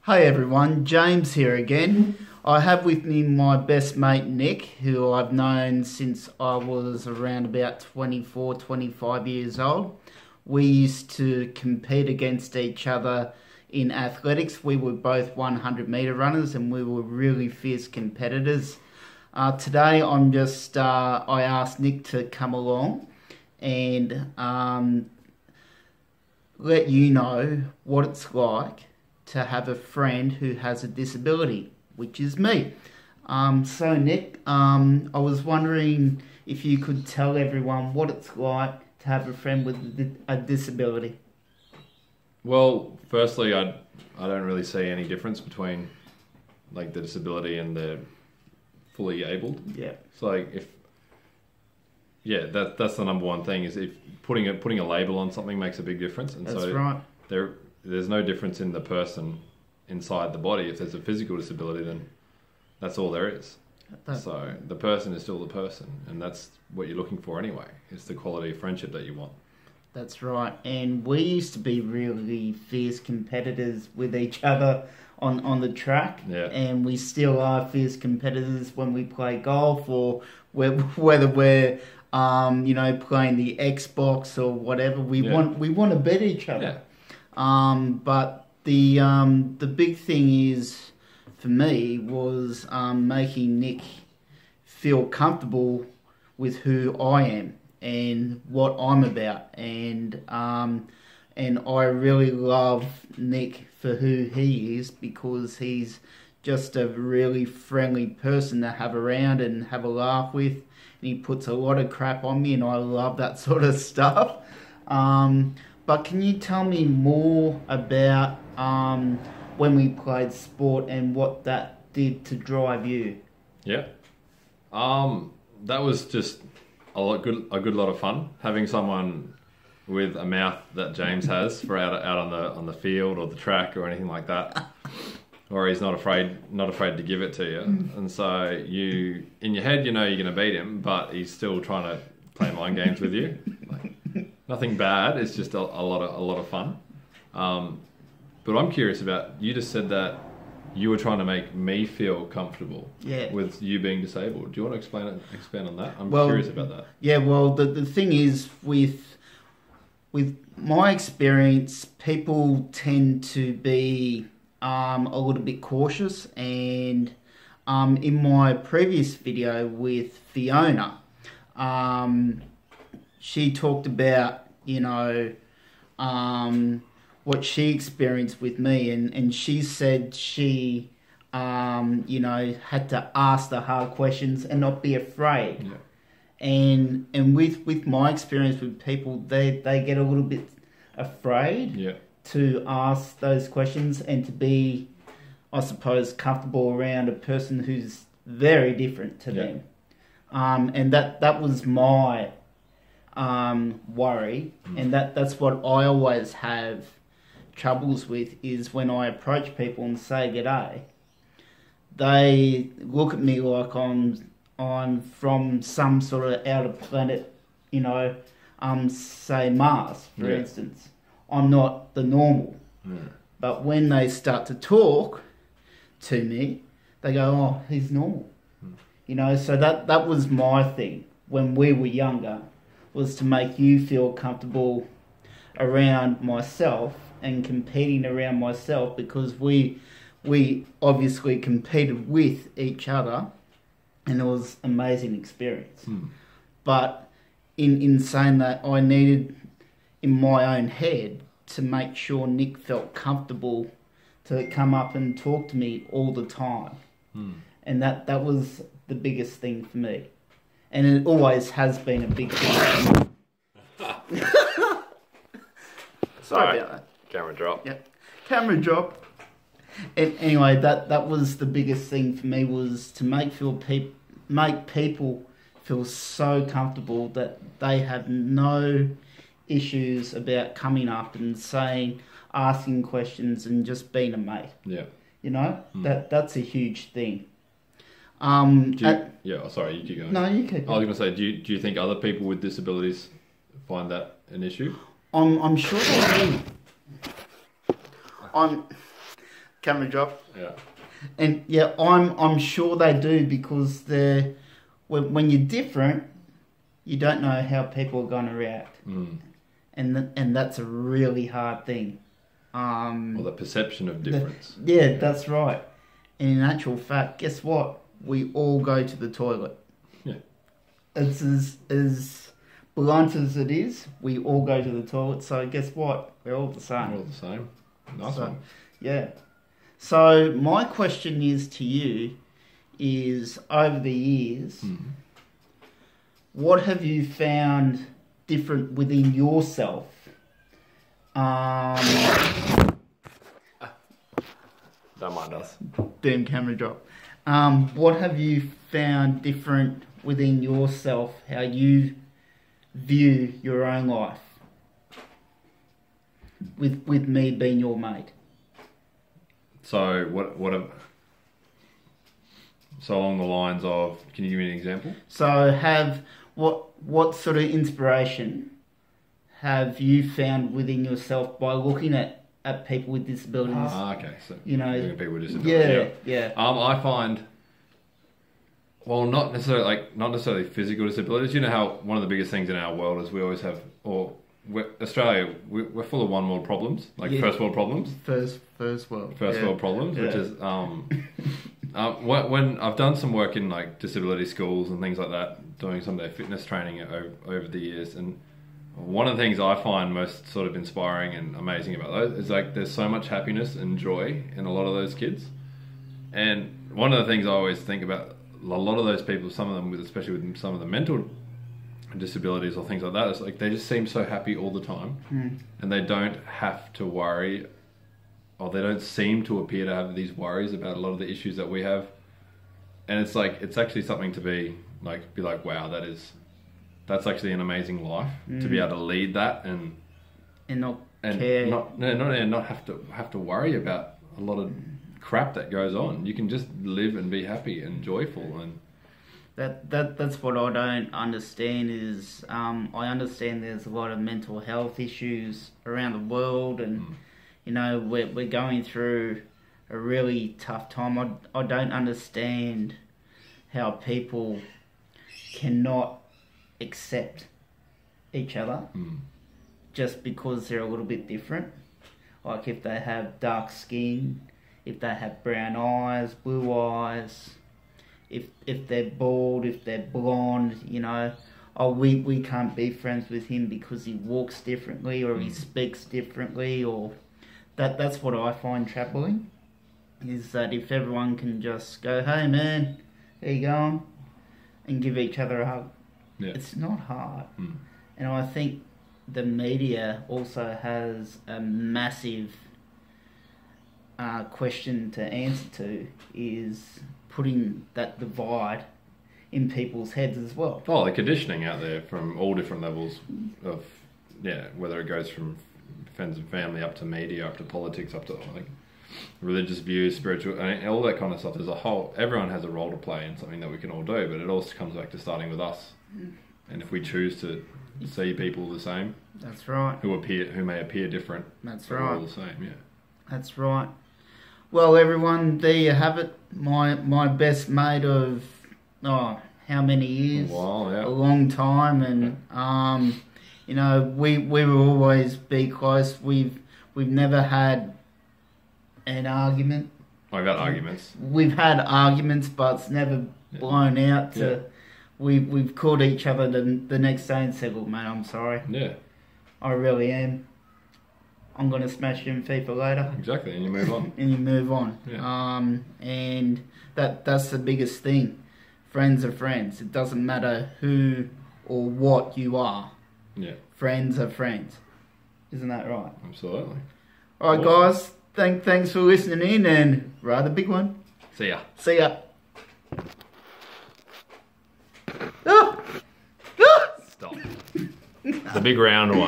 Hey everyone, James here again. I have with me my best mate Nick, who I've known since I was around about 24, 25 years old. We used to compete against each other in athletics. We were both 100-meter runners and we were really fierce competitors. Today I asked Nick to come along and let you know what it's like to have a friend who has a disability, which is me. So Nick, I was wondering if you could tell everyone what it's like to have a friend with a disability. Well, firstly, I don't really see any difference between like the disability and the fully abled. Yeah. It's like that's the number one thing is if putting a label on something makes a big difference, and That's so right. There's no difference in the person inside the body. If there's a physical disability, then that's all there is. So the person is still the person, and that's what you're looking for anyway. It's the quality of friendship that you want. That's right. And we used to be really fierce competitors with each other on the track. Yeah. And we still are fierce competitors when we play golf or whether we're playing the Xbox or whatever. We want to beat each other. Yeah. But the big thing is for me was making Nick feel comfortable with who I am and what I'm about, and I really love Nick for who he is because he's just a really friendly person to have around and have a laugh with, and he puts a lot of crap on me and I love that sort of stuff. But can you tell me more about when we played sport and what that did to drive you? Yeah. That was just a good lot of fun having someone with a mouth that James has for out on the field or the track or anything like that, or he's not afraid to give it to you. And so you in your head you know you're going to beat him, but he's still trying to play mind games with you. Like, nothing bad. It's just a lot of fun. But I'm curious about, you just said that you were trying to make me feel comfortable with you being disabled. Do you want to expand on that? I'm curious about that. Yeah, well, the thing is with my experience, people tend to be a little bit cautious, and in my previous video with Fiona, she talked about, what she experienced with me, and she said she, had to ask the hard questions and not be afraid. Yeah. And with my experience with people, they get a little bit afraid to ask those questions and to be, I suppose, comfortable around a person who's very different to them. And that was my worry, and that's what I always have troubles with, is when I approach people and say g'day, they look at me like I'm from some sort of outer planet, say Mars, for instance. I'm not the normal. But when they start to talk to me, they go, oh, he's normal. So that was my thing when we were younger, was to make you feel comfortable around myself and competing around myself, because we obviously competed with each other, and it was an amazing experience. But in saying that, I needed in my own head to make sure Nick felt comfortable to come up and talk to me all the time. And that was the biggest thing for me, and it always has been a big thing. Sorry about that. Camera drop. Yep. Camera drop. And anyway, that was the biggest thing for me, was to make people feel so comfortable that they have no issues about coming up and asking questions and just being a mate. Yeah. That's a huge thing. Sorry, you keep going. No, you keep going. I was going to say, do you think other people with disabilities find that an issue? I'm sure they do. camera drop. Yeah. And yeah, I'm sure they do, because when you're different, you don't know how people are going to react, and that's a really hard thing. Or the perception of difference. That's right. And in actual fact, guess what? We all go to the toilet. Yeah. It's as blunt as it is. We all go to the toilet. So guess what? We're all the same. We're all the same. Nice one. Yeah. So my question is to you is, over the years, what have you found different within yourself? Don't mind us. Boom, camera drop. What have you found different within yourself, how you view your own life, with me being your mate? So so along the lines of, can you give me an example? So what sort of inspiration have you found within yourself by looking at people with disabilities? Okay. So looking at people with disabilities. Yeah. I find, well, not necessarily physical disabilities. You know how one of the biggest things in our world is we always have, Australia, we're full of one world problems, first world problems. First world problems, which is when I've done some work in like disability schools and things like that, doing some of their fitness training over the years, and one of the things I find most sort of inspiring and amazing about those is like there's so much happiness and joy in a lot of those kids. And one of the things I always think about, a lot of those people, some of them especially with some of the mental disabilities or things like that, it's like they just seem so happy all the time, and they don't have to worry, or they don't seem to appear to have these worries about a lot of the issues that we have. And it's like, it's actually something to be like, wow, that's actually an amazing life, to be able to lead that and not care, not have to worry about a lot of crap that goes on. You can just live and be happy and joyful. And that's what I don't understand is, I understand there's a lot of mental health issues around the world, and we're going through a really tough time. I don't understand how people cannot accept each other just because they're a little bit different. Like if they have dark skin, if they have brown eyes, blue eyes, if they're bald, if they're blonde, we can't be friends with him because he walks differently or he speaks differently, or that's what I find troubling, is that if everyone can just go, hey man, how you going, and give each other a hug, it's not hard. And I think the media also has a massive question to answer to, is putting that divide in people's heads as well. Oh, the conditioning out there from all different levels of, whether it goes from friends and family up to media, up to politics, up to like religious views, spiritual, all that kind of stuff. Everyone has a role to play in something that we can all do, but it also comes back to starting with us. And if we choose to see people the same, that's right, who may appear different, that's right, right, all the same, that's right. Well, everyone, there you have it. My best mate of how many years? A while, yeah. A long time, and we will always be close. We've never had an argument. I've had arguments. We've had arguments, but it's never blown out to. We've called each other the next day and said, "Look, mate, I'm sorry. Yeah, I really am. I'm going to smash you in FIFA later." Exactly, and you move on. And you move on. Yeah. And that's the biggest thing. Friends are friends. It doesn't matter who or what you are. Yeah. Friends are friends. Isn't that right? Absolutely. All right, guys. Thanks for listening in, and rather big one. See ya. See ya. Stop. The big round one.